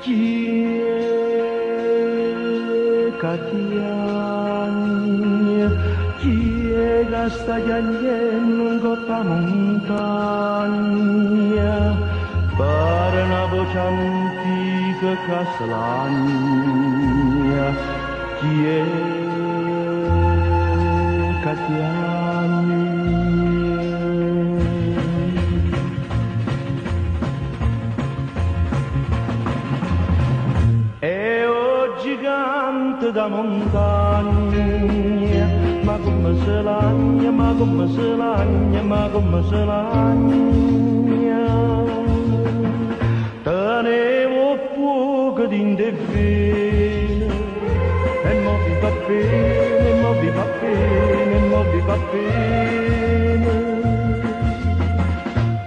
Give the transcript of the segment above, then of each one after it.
Chi è che sta piangendo in coppa montagna per una voce antica che slagna? Chi è che piange? Gigante da montagna, ma come se lagna, ma come se lagna, ma come se lagna. Tenevo fuoco d'indevene, e mo vi va bene, mo vi va bene, mo vi va bene.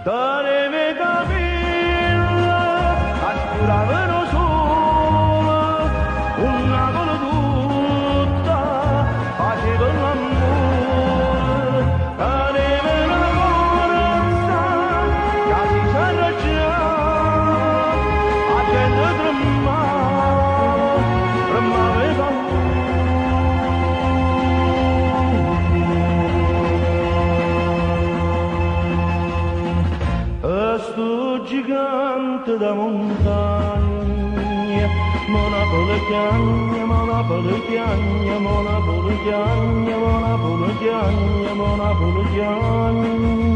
Tenevo capire, ascuravano gigante da montagna, Monopole chiagna, Monopole chiagna, Monopole chiagna, Monopole chiagna, Monopole chiagna.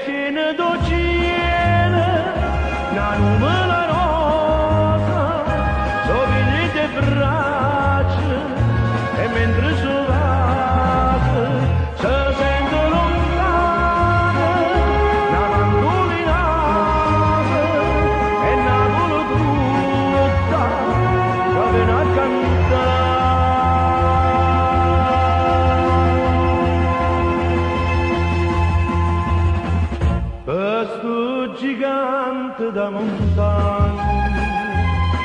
Scene d'oceano, una nuvola rosa, sopra le braccia, e mentre sovate, si sente lontana, una mandolinata, e una vola tutta, che viene a cantare. Questo gigante da montagna,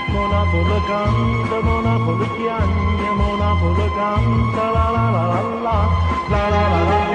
Monopole canta, Monopole piagna, Monopole canta, la la la la la la la la la.